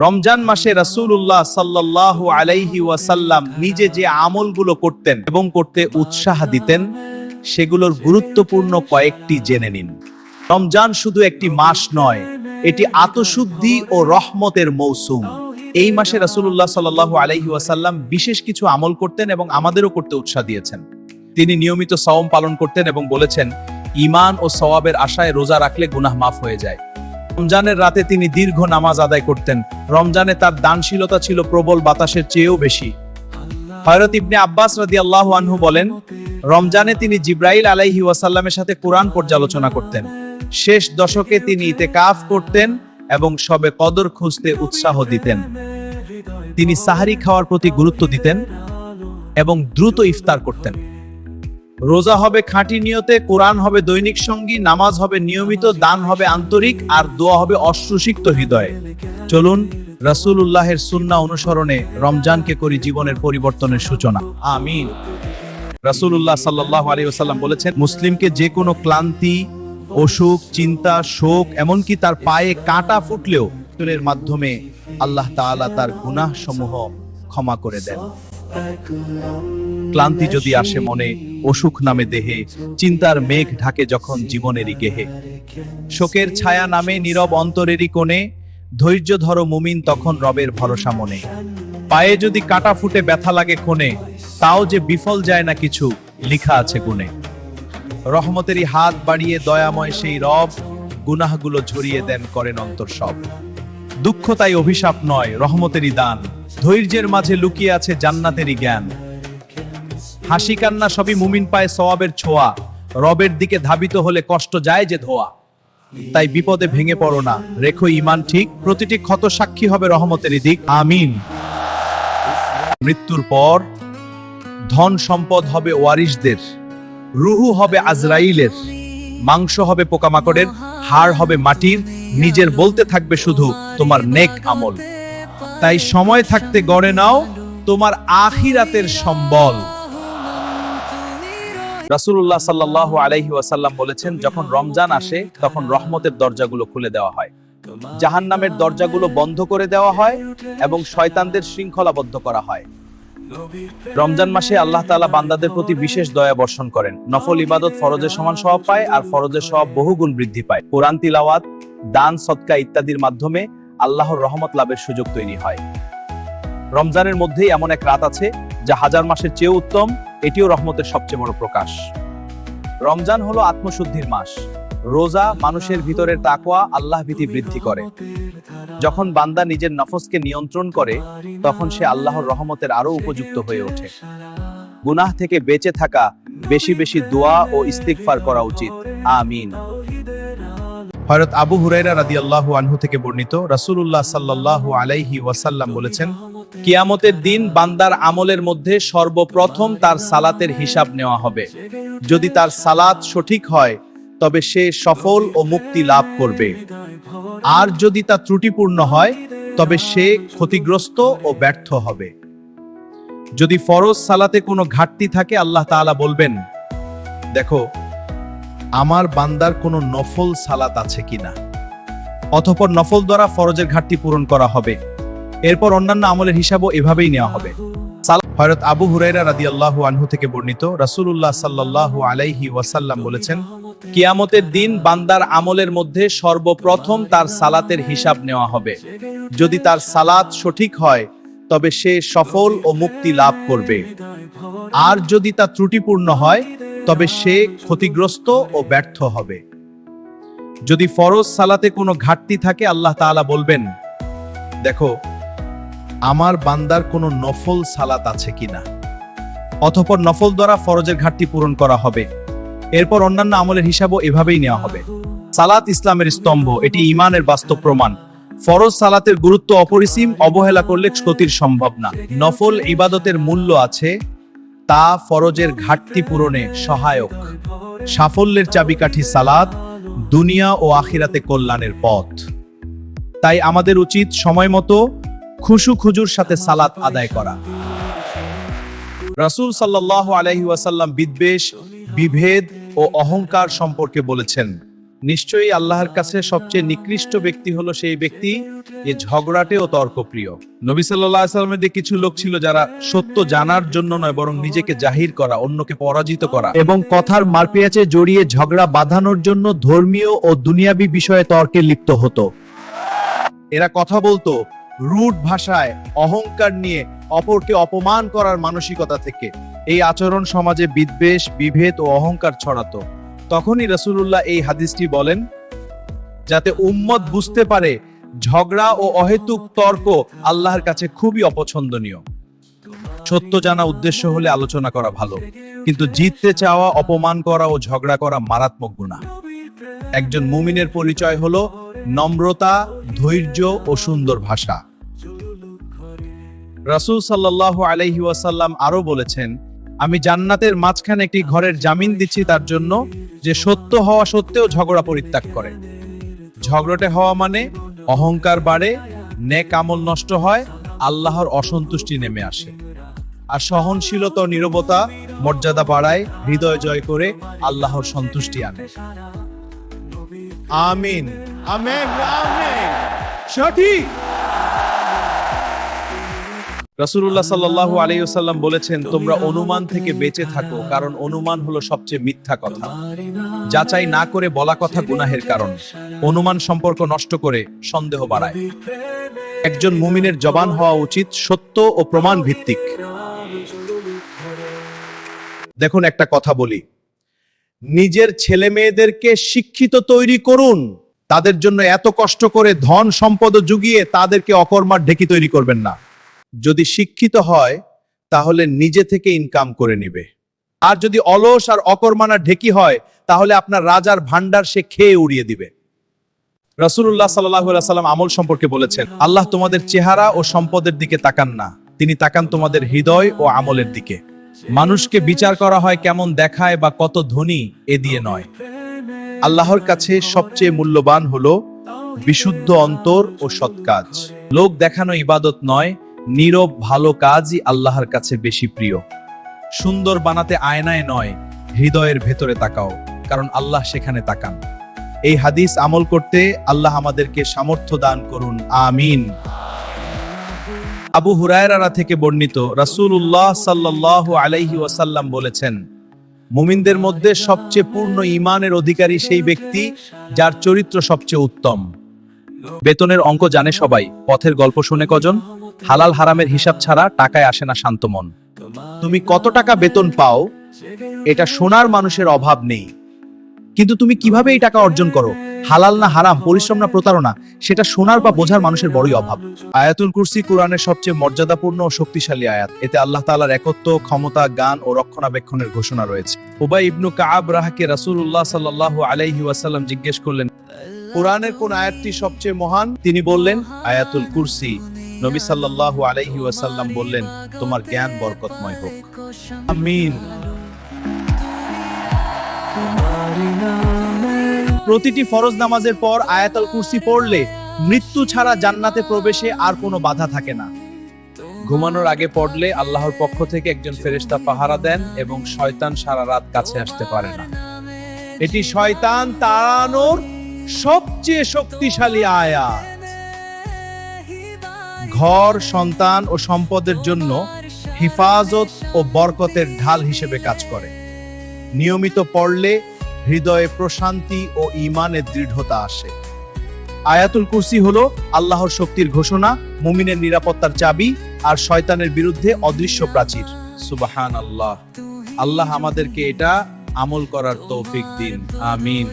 রমজান মাসে রাসূলুল্লাহ সাল্লাল্লাহু আলাইহি ওয়াসাল্লাম নিজে যে আমলগুলো করতেন এবং করতে উৎসাহ দিতেন সেগুলোর গুরুত্বপূর্ণ কয়েকটি জেনে নিন। রমজান শুধু একটি মাস নয়, এটি আত্মশুদ্ধি ও রহমতের মৌসুম। এই মাসে রাসূলুল্লাহ সাল্লাল্লাহু আলাইহি ওয়াসাল্লাম বিশেষ কিছু আমল করতেন এবং আমাদেরও করতে উৎসাহ দিয়েছেন। তিনি নিয়মিত সাওম পালন করতেন এবং বলেছেন, ঈমান ও সওয়াবের আশায় রোজা রাখলে গুনাহ মাফ হয়ে যায়। রমজানের রাতে তিনি দীর্ঘ নামাজ আদায় করতেন। রমজানে তার দানশীলতা ছিল প্রবল বাতাসের চেয়েও বেশি। হযরত ইবনে আব্বাস রাদিয়াল্লাহু আনহু বলেন, রমজানে তিনি জিবরাইল আলাইহি ওয়াসাল্লামের সাথে কোরআন পর্যালোচনা করতেন। শেষ দশকে তিনি ইতিকাফ করতেন এবং শবে কদর খুঁজতে উৎসাহ দিতেন। তিনি সাহরি খাওয়ার প্রতি গুরুত্ব দিতেন এবং দ্রুত ইফতার করতেন। রোজা হবে খাঁটি নিয়তে, কোরআন হবে দৈনিক সঙ্গী, নামাজ হবে নিয়মিত, দান হবে আন্তরিক, আর দোয়া হবে অশ্রুসিক্ত হৃদয়ে। চলুন রাসূলুল্লাহের সুন্নাহ অনুসরণে রমজানকে করি জীবনের পরিবর্তনের সূচনা। আমিন। রাসূলুল্লাহ সাল্লাল্লাহু আলাইহি ওয়াসাল্লাম বলেছেন, মুসলিমকে যে কোনো ক্লান্তি, অসুখ, চিন্তা, শোক, এমনকি তার পায়ে কাঁটা ফুটলেও এর মাধ্যমে আল্লাহ তাআলা তার গুনাহ সমূহ ক্ষমা করে দেন। ক্লান্তি যদি আসে মনে, অসুখ নামে দেহে, চিন্তার মেঘ ঢাকে যখন জীবনেরই গেহে, শোকের ছায়া নামে নীরব অন্তরেরই কোণে, ধৈর্য ধরো মুমিন তখন রবের ভরসা মনে। পায়ে যদি কাঁটা ফুটে ব্যথা লাগে ক্ষণে, তাও যে বিফল যায় না কিছু, লিখা আছে গুণে। রহমতেরই হাত বাড়িয়ে দয়াময় সেই রব, গুনাহগুলো ঝরিয়ে দেন, করেন অন্তর সব। দুঃখ তাই অভিশাপ নয়, রহমতেরই দান, ধৈর্যের মাঝে লুকিয়ে আছে জান্নাতেরই জ্ঞান। হাসি কান্না সবই মুমিন পায় সওয়াবের ছোঁয়া, রবের দিকে ধাবিত হলে কষ্ট যায় যে ধোয়া। তাই বিপদে ভেঙে পড়ো না, রেখো ঈমান ঠিক, প্রতিটি ক্ষত সাক্ষী হবে রহমতেরই দিক। আমিন। মৃত্যুর পর ধন সম্পদ হবে ওয়ারিসদের, রুহু হবে আজরাইলের, মাংস হবে পোকামাকড়ের, হাড় হবে মাটির, নিজের বলতে থাকবে শুধু তোমার নেক আমল। তাই সময় থাকতে গড়ে নাও তোমার আখিরাতের সম্বল। রাসূলুল্লাহ সাল্লাল্লাহু আলাইহি ওয়াসাল্লাম বলেছেন, যখন রমজান আসে তখন রহমতের দরজাগুলো খুলে দেওয়া হয়, জাহান্নামের দরজাগুলো বন্ধ করে দেওয়া হয় এবং শয়তানদের শৃঙ্খলাবদ্ধ করা হয়। রমজান মাসে আল্লাহ তাআলা বান্দাদের প্রতি বিশেষ দয়া বর্ষণ করেন। নফল ইবাদত ফরজের সমান সওয়াব পায়, আর ফরজের সওয়াব বহুগুণ বৃদ্ধি পায়। কোরআন তিলাওয়াত, দান, সদকা ইত্যাদির মাধ্যমে আল্লাহর রহমত লাভের সুযোগ তৈরি হয়। রমজানের মধ্যেই এমন এক রাত আছে যা হাজার মাসের চেয়ে উত্তম, এটিও রহমতের সবচেয়ে বড় প্রকাশ। রমজান হলো আত্মশুদ্ধির মাস। রোজা মানুষের ভিতরের তাকওয়া, আল্লাহ ভীতি বৃদ্ধি করে। যখন বান্দা নিজের নফসকে নিয়ন্ত্রণ করে, তখন সে আল্লাহর রহমতের আরো উপযুক্ত হয়ে ওঠে। গুনাহ থেকে বেঁচে থাকা, বেশি বেশি দোয়া ও ইস্তিগফার করা উচিত। আমিন। হযরত আবু হুরায়রা রাদিয়াল্লাহু আনহু থেকে বর্ণিত, রাসূলুল্লাহ সাল্লাল্লাহু আলাইহি ওয়াসাল্লাম বলেছেন, কিয়ামতের দিন বান্দার আমলের মধ্যে সর্বপ্রথম তার সালাতের হিসাব নেওয়া হবে। যদি তার সালাত সঠিক হয় তবে সে সফল ও মুক্তি লাভ করবে, আর যদি তা ত্রুটিপূর্ণ হয় তবে সে ক্ষতিগ্রস্ত ও ব্যর্থ হবে। যদি ফরজ সালাতে কোনো ঘাটতি থাকে, আল্লাহ তাআলা বলবেন, দেখো আমার বান্দার কোনো নফল সালাত আছে কিনা। অতঃপর নফল দ্বারা ফরজের ঘাটতি পূরণ করা হবে। এরপর অন্যান্য আমলের হিসাবও এভাবেই নেওয়া হবে। হযরত আবু হুরায়রা রাদিয়াল্লাহু আনহু থেকে বর্ণিত, রাসূলুল্লাহ সাল্লাল্লাহু আলাইহি ওয়াসাল্লাম বলেছেন, কিয়ামতের দিন বান্দার আমলের মধ্যে সর্বপ্রথম তার সালাতের হিসাব নেওয়া হবে। যদি তার সালাত সঠিক হয় তবে সে সফল ও মুক্তি লাভ করবে, আর যদি তা ত্রুটিপূর্ণ হয় তবে সে ক্ষতিগ্রস্ত ও ব্যর্থ হবে। যদি ফরজ সালাতে কোনো ঘাটতি থাকে, আল্লাহ তাআলা বলবেন, দেখো আমার বান্দার কোনো নফল সালাত আছে কিনা। অতঃপর নফল দ্বারা ফরজের ঘাটতি পূরণ করা হবে। এরপর অন্যান্য আমলের হিসাবও এভাবেই নেওয়া হবে। সালাত ইসলামের স্তম্ভ, এটি ঈমানের বাস্তব প্রমাণ। ফরজ সালাতের গুরুত্ব অপরিসীম, অবহেলা করলে ক্ষতির সম্ভব না। নফল ইবাদতের মূল্য আছে, তা ফরজের ঘাটতি পূরণে সহায়ক। সাফল্যের চাবিকাঠি সালাত, দুনিয়া ও আখিরাতে কল্যাণের পথ। তাই আমাদের উচিত সময় মতো খুশু খুজুর সাথে সালাত আদায় করা। রাসূল সাল্লাল্লাহু আলাইহি ওয়াসাল্লাম বিদ্বেষ, বিভেদ ও অহংকার সম্পর্কে বলেছেন, নিশ্চয়ই আল্লাহর কাছে সবচেয়ে নিকৃষ্ট ব্যক্তি হলো সেই ব্যক্তি যে ঝগড়াটে ও তর্কপ্রিয়। নবী সাল্লাল্লাহু আলাইহি ওয়াসাল্লামের কিছু লোক ছিল যারা সত্য জানার জন্য নয় বরং নিজেকে জাহির করা, অন্যকে পরাজিত করা এবং কথার মারপেঁচাে জড়িয়ে ঝগড়া বাঁধানোর জন্য ধর্মীয় ও দুনিয়াবী বিষয়ে তর্কে লিপ্ত হতো। এরা কথা বলতো রুড ভাষায়, অহংকার নিয়ে, অপরকে অপমান করার মানসিকতা থেকে। এই আচরণ সমাজে বিদ্বেষ, বিভেদ ও অহংকার ছড়াতো। তখনই রাসূলুল্লাহ এই হাদিসটি বলেন, যাতে উম্মত বুঝতে পারে ঝগড়া ও অহেতুক তর্ক আল্লাহর কাছে খুবই অপছন্দনীয়। সত্য জানা উদ্দেশ্য হলে আলোচনা করা ভালো, কিন্তু জিততে চাওয়া, অপমান করা ও ঝগড়া করা মারাত্মক গুনাহ। একজন মুমিনের পরিচয় হলো নম্রতা, ধৈর্য ও সুন্দর ভাষা। রাসূল সাল্লাল্লাহু আলাইহি ওয়াসাল্লাম আরো বলেছেন, আমি জান্নাতের মাঝখানে একটি ঘরের জামিন দিচ্ছি তার জন্য যে সত্য হওয়া সত্ত্বেও ঝগড়া পরিত্যাগ করে। ঝগড়াটে হওয়া মানে অহংকার বাড়ে, নেক আমল নষ্ট হয়, আল্লাহর অসন্তুষ্টি নেমে আসে। আর সহনশীলতা ও নীরবতা মর্যাদা বাড়ায়, হৃদয় জয় করে আল্লাহর সন্তুষ্টি আনে। আমিন, আমিন, আমিন। সঠিক। রাসূলুল্লাহ সাল্লাল্লাহু আলাইহি ওয়াসাল্লাম বলেছেন, তোমরা অনুমান থেকে বেঁচে থাকো, কারণ অনুমান হলো সবচেয়ে মিথ্যা কথা। যাচাই না করে বলা কথা গুনাহের কারণ। অনুমান সম্পর্ক নষ্ট করে সন্দেহ বাড়ায়। একজন মুমিনের জবান হওয়া উচিত সত্য ও প্রমাণ ভিত্তিক। দেখুন, একটা কথা বলি, নিজের ছেলে মেয়েদেরকে শিক্ষিত তৈরি করুন। তাদের জন্য এত কষ্ট করে ধন সম্পদ জুগিয়ে তাদেরকে অকর্মার ঢেকি তৈরি করবেন না। যদি শিক্ষিত হয় তাহলে নিজে থেকে ইনকাম করে নিবে। আর যদি অলস আর অকর্মানা ঢেকি হয় তাহলে আপনার রাজার ভান্ডার সে খেয়ে উড়িয়ে দিবে। রাসূলুল্লাহ সাল্লাল্লাহু আলাইহি ওয়াসাল্লাম আমল সম্পর্কে বলেছেন, আল্লাহ তোমাদের চেহারা ও সম্পদের দিকে তাকান না, তিনি তাকান তোমাদের হৃদয় ও আমলের দিকে। মানুষকে বিচার করা হয় কেমন দেখায় বা কত ধনী এ দিয়ে নয়। আল্লাহর কাছে সবচেয়ে মূল্যবান হলো বিশুদ্ধ অন্তর ও সৎ কাজ। লোক দেখানো ইবাদত নয়, নীরব ভালো কাজই আল্লাহর কাছে বেশি প্রিয়। সুন্দর বানাতে আয়নায় নয়, হৃদয়ের ভেতরে তাকাও, কারণ আল্লাহ সেখানে তাকান। এই হাদিস আমল করতে আল্লাহ আমাদেরকে সামর্থ্য দান করুন, আমিন। আবু হুরায়রা থেকে বর্ণিত, রাসূলুল্লাহ সাল্লাল্লাহু আলাইহি ওয়াসাল্লাম বলেছেন, মুমিনদের মধ্যে সবচেয়ে পূর্ণ ঈমানের অধিকারী সেই ব্যক্তি যার চরিত্র সবচেয়ে উত্তম। বেতনের অঙ্ক জানে সবাই, পথের গল্প শুনে কজন? হালাল হারামের হিসাব ছাড়া টাকায় আসে না শান্ত মন। তুমি কত টাকা বেতন পাও এটা শোনার মানুষের অভাব নেই, কিন্তু তুমি কিভাবে এই টাকা অর্জন করো, হালাল না হারাম, পরিশ্রম না প্রতারণা, সেটা শোনার বা বোঝার মানুষের বড়ই অভাব। আয়াতুল কুরসি কুরআনের সবচেয়ে মর্যাদাপূর্ণ ও শক্তিশালী আয়াত। এতে আল্লাহ তাআলার একত্ব, ক্ষমতা, জ্ঞান ও রক্ষণাবেক্ষণের ঘোষণা রয়েছে। উবাই ইবনু কাআব রাহকে রাসূলুল্লাহ সাল্লাল্লাহু আলাইহি ওয়াসাল্লাম জিজ্ঞেস করলেন, কুরআনের কোন আয়াতটি সবচেয়ে মহান? তিনি বললেন, আয়াতুল কুরসি। নবী সাল্লাল্লাহু আলাইহি ওয়াসাল্লাম বললেন, তোমার জ্ঞান বরকতময় হোক, আমিন। প্রতিটি ফরজ নামাজের পর আয়াতুল কুরসি পড়লে মৃত্যু ছাড়া জান্নাতে প্রবেশে আর কোনো বাধা থাকে না। ঘুমানোর আগে পড়লে আল্লাহর পক্ষ থেকে একজন ফেরেশতা পাহারা দেন এবং শয়তান সারা রাত কাছে আসতে পারে না। এটি শয়তান তাড়ানোর সবচেয়ে শক্তিশালী আয়াত। ঘর, সন্তান ও সম্পদের জন্য হিফাজত ও বরকতের ঢাল হিসেবে কাজ করে। নিয়মিত পড়লে হৃদয়ে প্রশান্তি ও ঈমানের দৃঢ়তা আসে। আয়াতুল কুরসি হলো আল্লাহর শক্তির ঘোষণা, মুমিনের নিরাপত্তার চাবি আর শয়তানের বিরুদ্ধে অদৃশ্য প্রাচীর। সুবহানাল্লাহ। আল্লাহ আমাদেরকে এটা আমল করার তৌফিক দিন, আমিন।